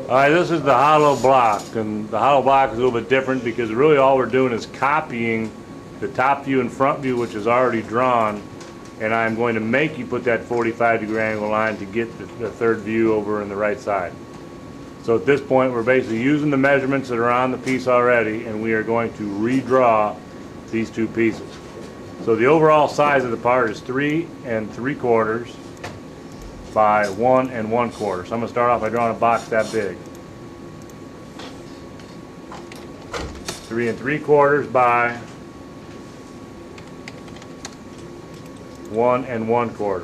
Alright, this is the hollow block, and the hollow block is a little bit different because really all we're doing is copying the top view and front view, which is already drawn, and I'm going to make you put that 45-degree angle line to get the third view over in the right side. So at this point we're basically using the measurements that are on the piece already, and we are going to redraw these two pieces. So the overall size of the part is 3 3/4 by 1 1/4. So I'm going to start off by drawing a box that big. 3 3/4 by 1 1/4.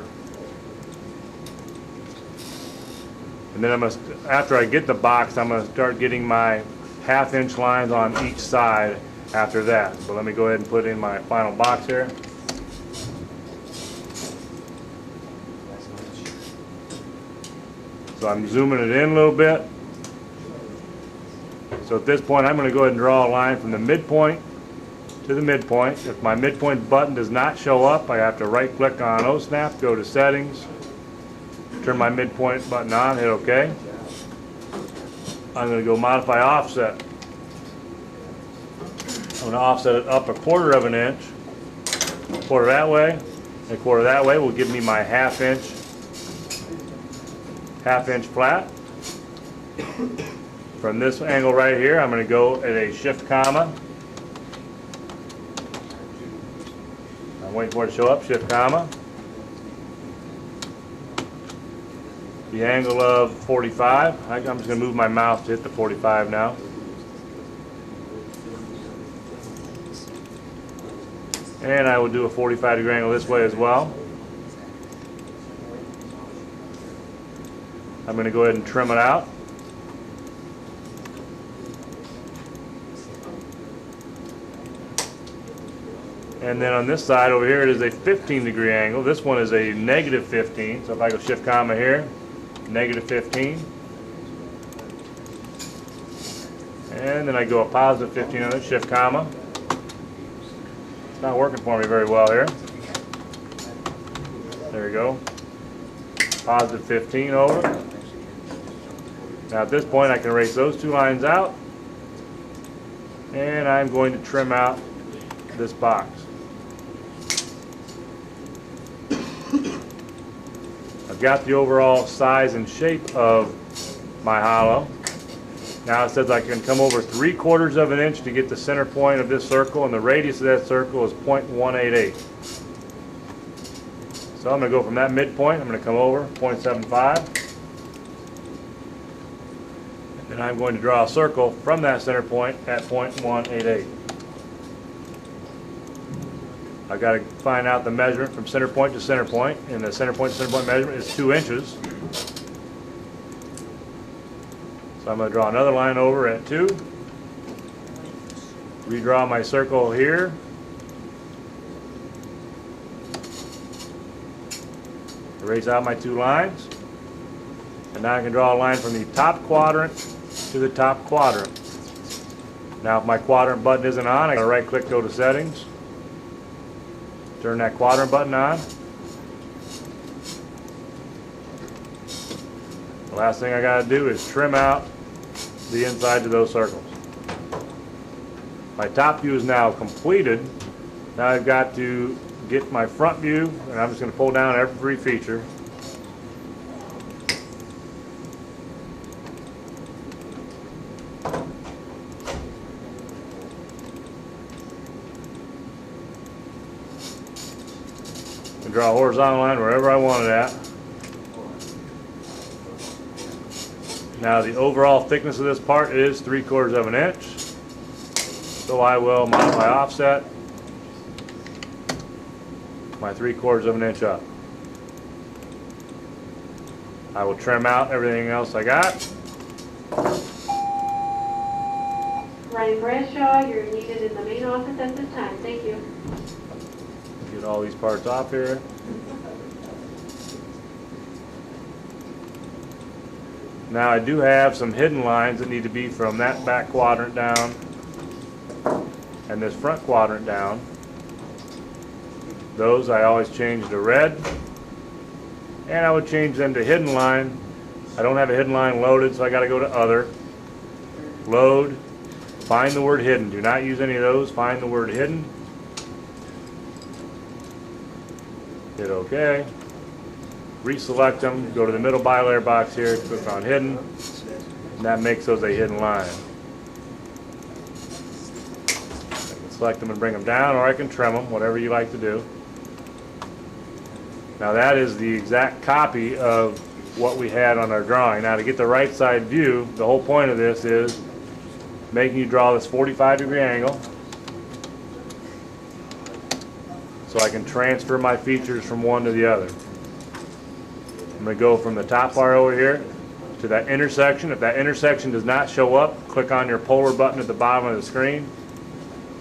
And then after I get the box, I'm going to start getting my 1/2 inch lines on each side after that. So let me go ahead and put in my final box here. So I'm zooming it in a little bit. So at this point I'm going to go ahead and draw a line from the midpoint to the midpoint. If my midpoint button does not show up, I have to right click on O-Snap, go to settings, turn my midpoint button on, hit OK. I'm going to go modify offset. I'm going to offset it up 1/4 inch. A quarter that way, and a quarter that way will give me my 1/2 inch flat. From this angle right here, I'm going to go at a shift comma. I'm waiting for it to show up, shift comma. The angle of 45. I'm just going to move my mouse to hit the 45 now. And I will do a 45-degree angle this way as well. I'm going to go ahead and trim it out. And then on this side over here it is a 15-degree angle. This one is a -15. So if I go shift comma here, -15. And then I go a +15 on it, shift comma. It's not working for me very well here. There we go. +15 over. Now at this point I can erase those two lines out, and I'm going to trim out this box. I've got the overall size and shape of my hollow. Now it says I can come over 3/4 inch to get the center point of this circle, and the radius of that circle is 0.188. So I'm going to go from that midpoint, I'm going to come over 0.75. And I'm going to draw a circle from that center point at 0.188. I've got to find out the measurement from center point to center point, and the center point to center point measurement is 2 inches. So I'm going to draw another line over at 2. Redraw my circle here. Erase out my 2 lines. And now I can draw a line from the top quadrant to the top quadrant. Now if my quadrant button isn't on, I got to right click, go to settings. Turn that quadrant button on. The last thing I got to do is trim out the insides of those circles. My top view is now completed. Now I've got to get my front view, and I'm just going to pull down every feature. And draw a horizontal line wherever I want it at. Now the overall thickness of this part is 3/4 inch. So I will modify offset my 3/4 inch up. I will trim out everything else I got. Ryan Bradshaw, you're needed in the main office at this time. Thank you. Get all these parts off here. Now I do have some hidden lines that need to be from that back quadrant down and this front quadrant down. Those I always change to red, and I would change them to hidden line I don't have a hidden line loaded, so I got to go to Other, Load, find the word Hidden. Do not use any of those. Find the word Hidden. Hit OK. Reselect them. Go to the middle bilayer box here. Click on Hidden. And that makes those a hidden line. I can select them and bring them down, or I can trim them, whatever you like to do. Now that is the exact copy of what we had on our drawing. Now to get the right side view, the whole point of this is making you draw this 45-degree angle so I can transfer my features from one to the other. I'm going to go from the top bar over here to that intersection. If that intersection does not show up, click on your polar button at the bottom of the screen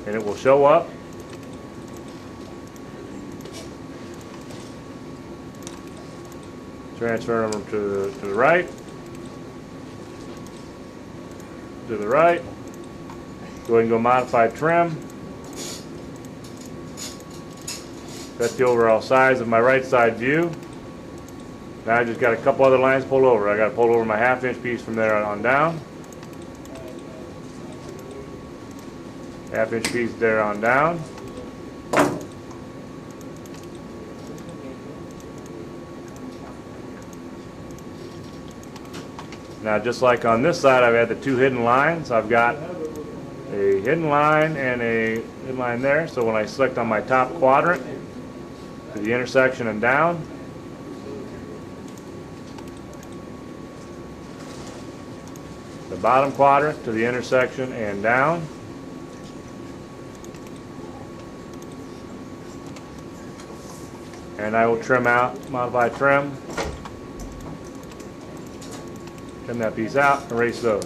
and it will show up. Transfer them to the right, to the right. Go ahead and go Modify Trim. That's the overall size of my right side view. Now I just got a couple other lines pulled over. I got to pull over my 1/2 inch piece from there on down. 1/2 inch piece there on down. Now just like on this side, I've had the two hidden lines. I've got a hidden line and a hidden line there. So when I select on my top quadrant to the intersection and down, the bottom quadrant to the intersection and down, and I will trim out, modify trim, trim that piece out, erase those.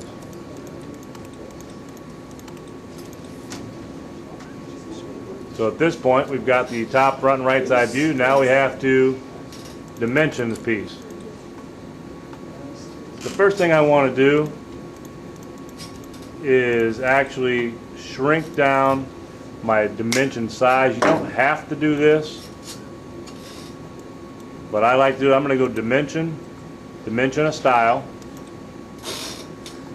So at this point we've got the top, front, and right side view. Now we have to dimension this piece. The first thing I want to do is actually shrink down my dimension size. You don't have to do this, but I like to do it. I'm going to go dimension a style.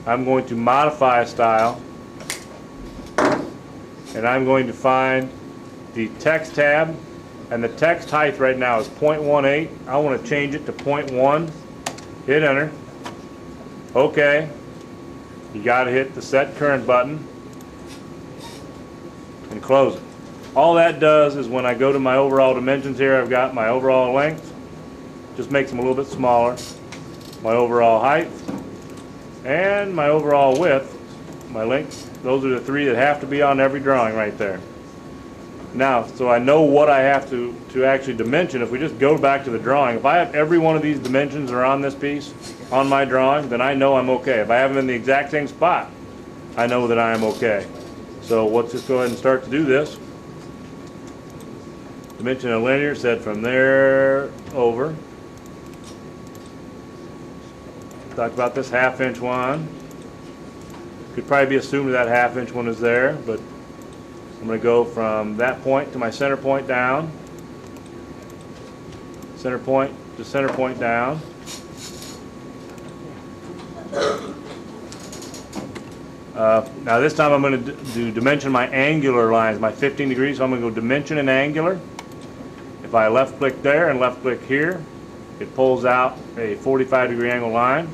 I'm going to modify a style, and I'm going to find the text tab, and the text height right now is 0.18. I want to change it to 0.1. Hit enter. OK. You got to hit the set current button and close it. All that does is when I go to my overall dimensions here, I've got my overall length, just makes them a little bit smaller, my overall height, and my overall width, my length. Those are the three that have to be on every drawing right there. Now, so I know what I have to actually dimension. If we just go back to the drawing, if I have every one of these dimensions are on this piece, on my drawing, then I know I'm okay. If I have them in the exact same spot, I know that I am okay. So let's just go ahead and start to do this. Dimension a linear, set from there over. Talked about this 1/2 inch one. Could probably be assumed that 1/2 inch one is there, but I'm going to go from that point to my center point down, center point to center point down. Now this time I'm going to dimension my angular lines, my 15 degrees, so I'm going to go dimension and angular. If I left click there and left click here, it pulls out a 45-degree angle line.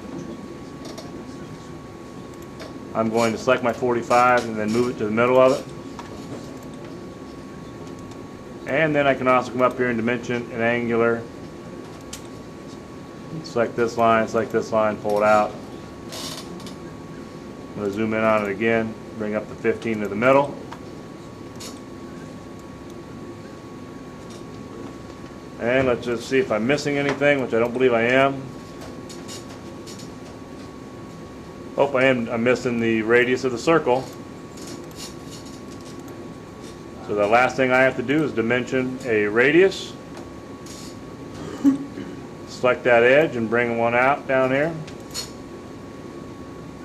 I'm going to select my 45 and then move it to the middle of it. And then I can also come up here and dimension and angular. Select this line, pull it out. I'm going to zoom in on it again, bring up the 15 to the middle. And let's just see if I'm missing anything, which I don't believe I am. Oh, I'm missing the radius of the circle. So the last thing I have to do is dimension a radius. Select that edge and bring one out down here.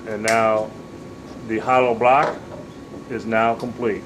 And now the hollow block is now complete.